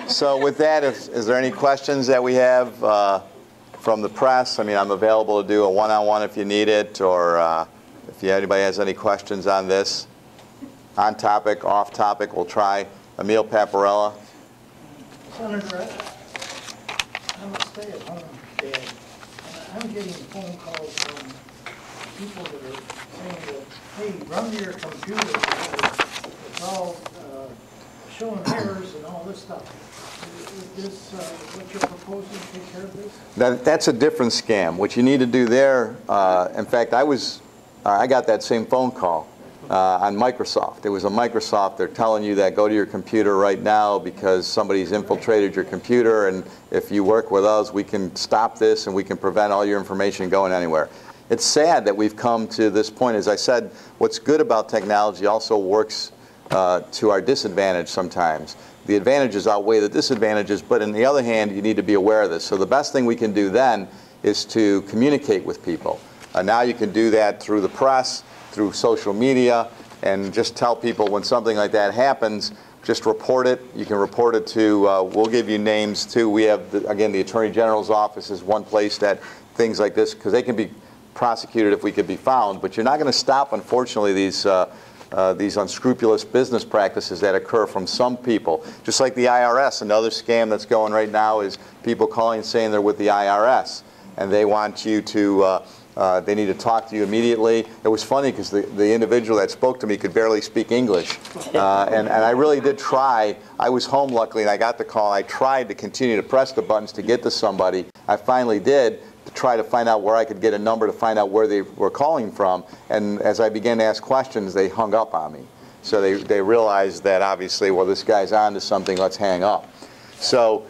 So with that, is there any questions that we have from the press? I mean, I'm available to do a one-on-one if you need it, or if anybody has any questions on this, on topic, off topic, we'll try. Emil Paparella. Senator, I'm a stay-at-home dad, and I'm getting phone calls from people that are saying that, hey, run to your computer, it's all showing errors and all this stuff. Is this what you're proposing to take care of this? That's a different scam. What you need to do there, in fact, I got that same phone call on Microsoft. It was a Microsoft. They're telling you that go to your computer right now because somebody's infiltrated your computer, and if you work with us, we can stop this and we can prevent all your information going anywhere. It's sad that we've come to this point. As I said, what's good about technology also works to our disadvantage sometimes. The advantages outweigh the disadvantages, but on the other hand, you need to be aware of this. So the best thing we can do then is to communicate with people. Now you can do that through the press, through social media, and just tell people when something like that happens, just report it. You can report it to, we'll give you names too. We have, again, the Attorney General's office is one place that things like this, because they can be prosecuted if we could be found, but you're not going to stop, unfortunately, these unscrupulous business practices that occur from some people. Just like the IRS, another scam that's going right now is people calling saying they're with the IRS, and they want you to, they need to talk to you immediately. It was funny because the individual that spoke to me could barely speak English, and I really did try. I was home luckily, and I got the call. I tried to continue to press the buttons to get to somebody. I finally did, to try to find out where I could get a number to find out where they were calling from. And as I began to ask questions, they hung up on me. So they realized that obviously, well, this guy's on to something, let's hang up. So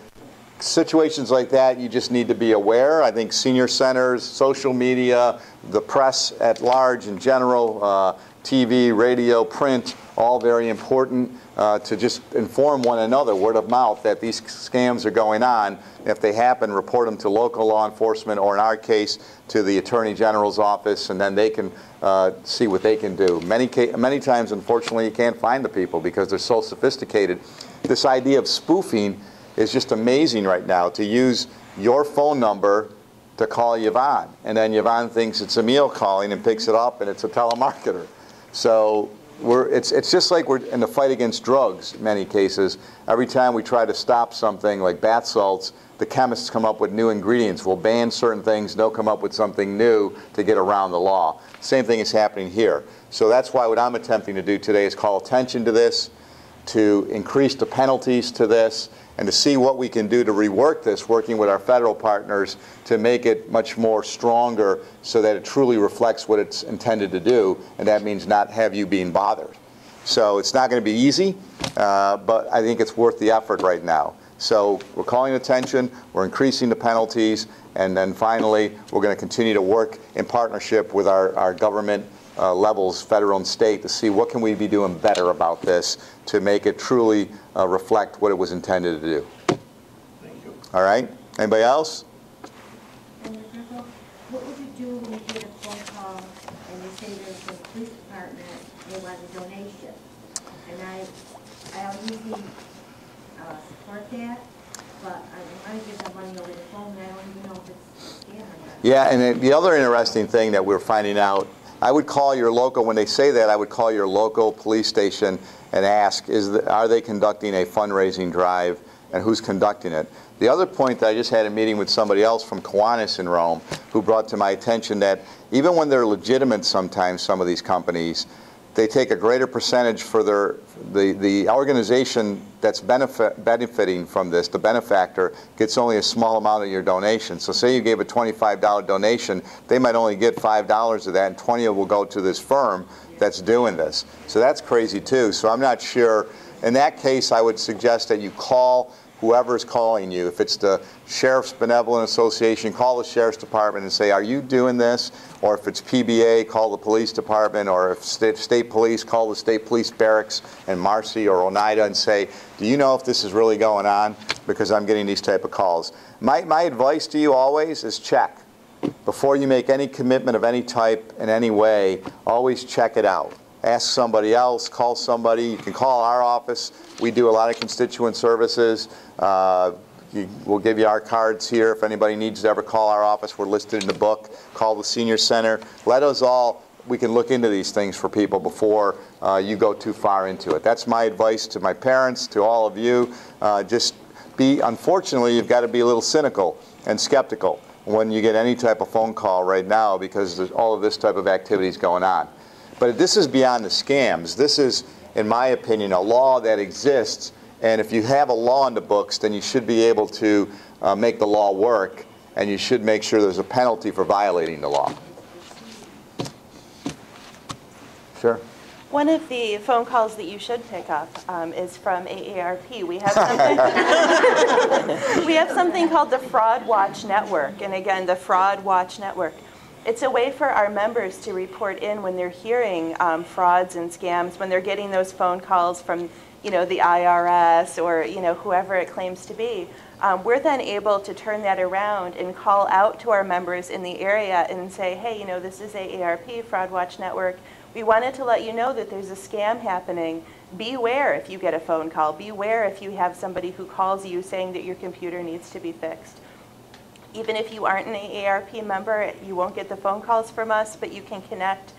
situations like that, you just need to be aware. I think senior centers, social media, the press at large in general, TV, radio, print, all very important to just inform one another, word of mouth, that these scams are going on. If they happen, report them to local law enforcement, or in our case, to the Attorney General's office, and then they can see what they can do. Many times, unfortunately, you can't find the people because they're so sophisticated. This idea of spoofing is just amazing right now, to use your phone number to call Yvonne, and then Yvonne thinks it's Emil calling and picks it up, and it's a telemarketer. So it's just like we're in the fight against drugs in many cases. Every time we try to stop something like bath salts, the chemists come up with new ingredients. We'll ban certain things, they'll come up with something new to get around the law. Same thing is happening here. So that's why what I'm attempting to do today is call attention to this, to increase the penalties to this, and to see what we can do to rework this, working with our federal partners to make it much more stronger so that it truly reflects what it's intended to do, and that means not have you being bothered. So it's not going to be easy, but I think it's worth the effort right now. So we're calling attention, we're increasing the penalties, and then finally we're going to continue to work in partnership with our government levels, federal and state, to see what can we be doing better about this to make it truly reflect what it was intended to do. Thank you. All right? Anybody else? Senator Griffo, what would you do when you get a phone call and they say there's the police department, they want a donation? And I'll usually support that, but I want to give that money over the phone, and I don't even know if it's a scam or not. Yeah, and the other interesting thing that we're finding out, I would call your local, when they say that, I would call your local police station and ask, are they conducting a fundraising drive, and who's conducting it? The other point that I just had a meeting with somebody else from Kiwanis in Rome who brought to my attention that even when they're legitimate sometimes, some of these companies, they take a greater percentage for the organization that's benefiting from this, the benefactor, gets only a small amount of your donation. So say you gave a $25 donation, they might only get $5 of that, and 20 will go to this firm that's doing this. So that's crazy too. So I'm not sure. In that case, I would suggest that you call whoever's calling you. If it's the Sheriff's Benevolent Association, call the Sheriff's Department and say, are you doing this? Or if it's PBA, call the police department. Or if state police, call the state police barracks in Marcy or Oneida and say, do you know if this is really going on? Because I'm getting these type of calls. My advice to you always is check. Before you make any commitment of any type in any way, always check it out. ask somebody else, call somebody. You can call our office. We do a lot of constituent services. We'll give you our cards here. If anybody needs to ever call our office, we're listed in the book. Call the senior center. Let us all, we can look into these things for people before you go too far into it. That's my advice to my parents, to all of you. Unfortunately, you've got to be a little cynical and skeptical when you get any type of phone call right now, because there's all of this type of activities going on. But this is beyond the scams. This is, in my opinion, a law that exists. And if you have a law in the books, then you should be able to make the law work, and you should make sure there's a penalty for violating the law. Sure. One of the phone calls that you should pick up is from AARP. We have something, we have something called the Fraud Watch Network. And again, the Fraud Watch Network. It's a way for our members to report in when they're hearing frauds and scams, when they're getting those phone calls from the IRS or whoever it claims to be. We're then able to turn that around and call out to our members in the area and say, hey, this is AARP, Fraud Watch Network. We wanted to let you know that there's a scam happening. Beware if you get a phone call. Beware if you have somebody who calls you saying that your computer needs to be fixed. Even if you aren't an AARP member, you won't get the phone calls from us, but you can connect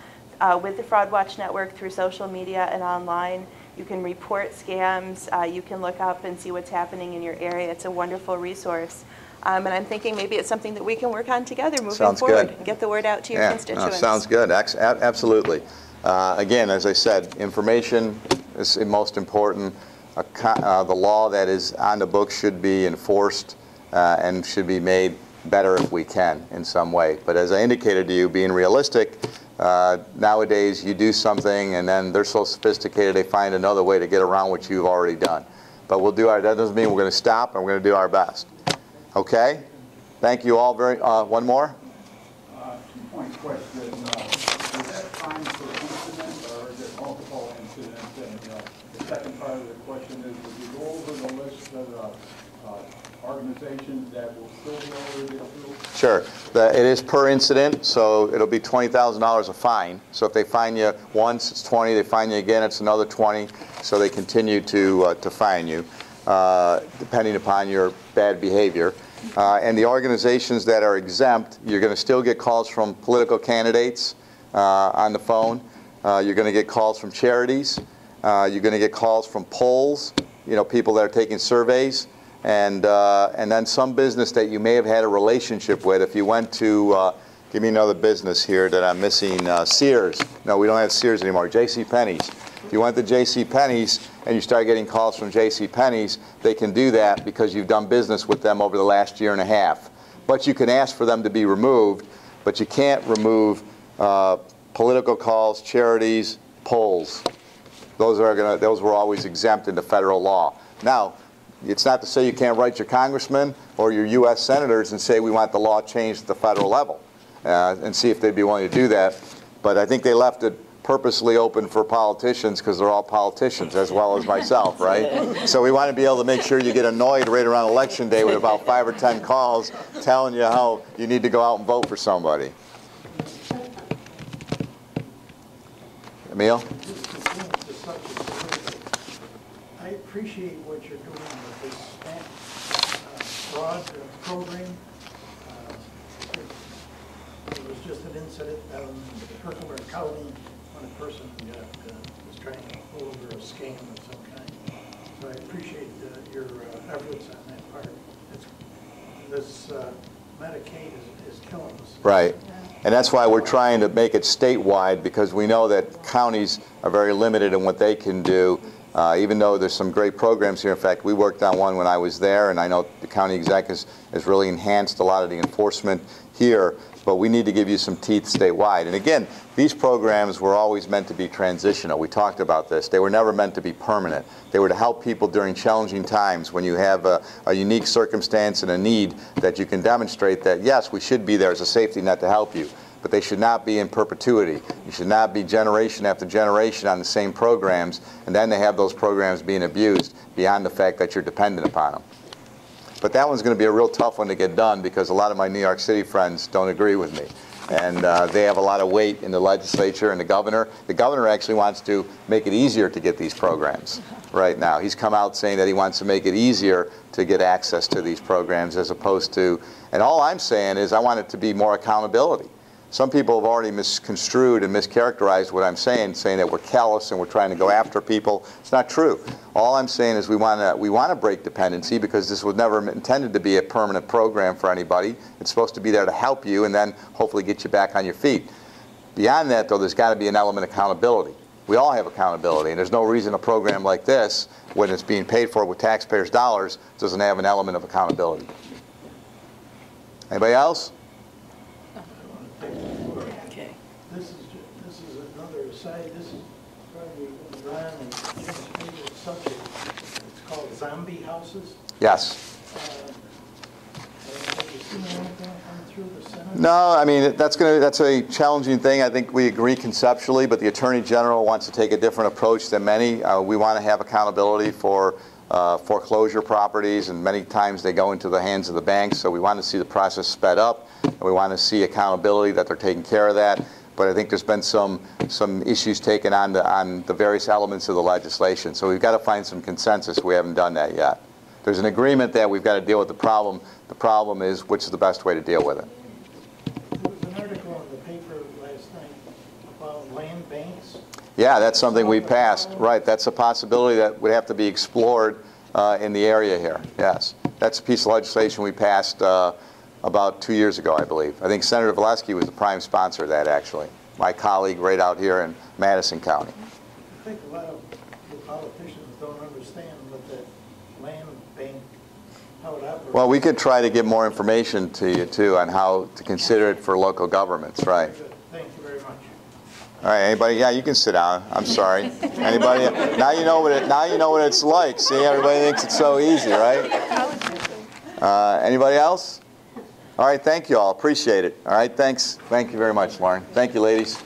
with the Fraud Watch Network through social media and online. You can report scams. You can look up and see what's happening in your area. It's a wonderful resource. And I'm thinking maybe it's something that we can work on together moving forward and get the word out to your constituents. Sounds good. Absolutely. Again, as I said, information is most important. The law that is on the book should be enforced and should be made better if we can in some way. But as I indicated to you, being realistic, nowadays you do something and then they're so sophisticated they find another way to get around what you've already done. But we'll do that doesn't mean we're going to stop, and we're going to do our best. Okay? Thank you all very one more? 2-point question. Is that time per incident or is it multiple incidents? And the second part of the question is, would you go over the list of organizations that will still be over the issue? Sure. It is per incident, so it'll be $20,000 a fine. So if they fine you once, it's 20. They fine you again, it's another 20. So they continue to fine you, depending upon your bad behavior. And the organizations that are exempt, you're going to still get calls from political candidates on the phone. You're going to get calls from charities. You're going to get calls from polls, people that are taking surveys. And then some business that you may have had a relationship with. If you went to, give me another business here that I'm missing, Sears. No, we don't have Sears anymore, JCPenney's. If you went to JCPenney's and you start getting calls from JCPenney's, they can do that because you've done business with them over the last year and a half. But you can ask for them to be removed, but you can't remove political calls, charities, polls. Those were always exempt in the federal law. Now, it's not to say you can't write your congressman or your U.S. senators and say we want the law changed at the federal level and see if they'd be willing to do that. But I think they left it purposely open for politicians because they're all politicians as well as myself, right? So we want to be able to make sure you get annoyed right around Election Day with about 5 or 10 calls telling you how you need to go out and vote for somebody. Emil? I appreciate what you're doing with this fraud program. There was just an incident down in Kirkland County when a person was trying to pull over a scam of some kind. So I appreciate your efforts on that part. This Medicaid is killing us. Right. And that's why we're trying to make it statewide, because we know that counties are very limited in what they can do. Even though there's some great programs here. In fact, we worked on one when I was there, and I know the county exec has really enhanced a lot of the enforcement here, but we need to give you some teeth statewide. And again, these programs were always meant to be transitional. We talked about this. They were never meant to be permanent. They were to help people during challenging times when you have a unique circumstance and a need that you can demonstrate that, yes, we should be there as a safety net to help you. But they should not be in perpetuity. You should not be generation after generation on the same programs, and then they have those programs being abused beyond the fact that you're dependent upon them. But that one's going to be a real tough one to get done because a lot of my New York City friends don't agree with me. And they have a lot of weight in the legislature and the governor. The governor actually wants to make it easier to get these programs right now. He's come out saying that he wants to make it easier to get access to these programs as opposed to, and all I'm saying is I want it to be more accountability. Some people have already misconstrued and mischaracterized what I'm saying that we're callous and we're trying to go after people. It's not true. All I'm saying is we want to break dependency because this was never intended to be a permanent program for anybody. It's supposed to be there to help you and then hopefully get you back on your feet. Beyond that, though, there's got to be an element of accountability. We all have accountability, and there's no reason a program like this, when it's being paid for with taxpayers' dollars, doesn't have an element of accountability. Anybody else? Okay. This is another aside. This is probably Ron and Jim's favorite subject. It's called zombie houses. Yes. Have you seen anything come through the Senate? No, I mean, that's a challenging thing. I think we agree conceptually, but the Attorney General wants to take a different approach than many. We want to have accountability for foreclosure properties, and many times they go into the hands of the banks, so we want to see the process sped up, and we want to see accountability that they're taking care of that. But I think there's been some issues taken on the various elements of the legislation, so we've got to find some consensus. We haven't done that yet. There's an agreement that we've got to deal with the problem. The problem is which is the best way to deal with it. There was an article in the paper last night about land banks. Yeah, that's something we passed. Right, that's a possibility that would have to be explored in the area here. Yes, that's a piece of legislation we passed about 2 years ago, I believe. I think Senator Valesky was the prime sponsor of that, actually. My colleague right out here in Madison County. I think a lot of the politicians don't understand what that land bank, how it operates. Well, we could try to give more information to you, too, on how to consider it for local governments, right? Thank you very much. All right, anybody? Yeah, you can sit down. I'm sorry. Anybody? Now you know what it's like. See, everybody thinks it's so easy, right? Anybody else? All right, thank you all. Appreciate it. All right, thanks. Thank you very much, Lauren. Thank you, ladies.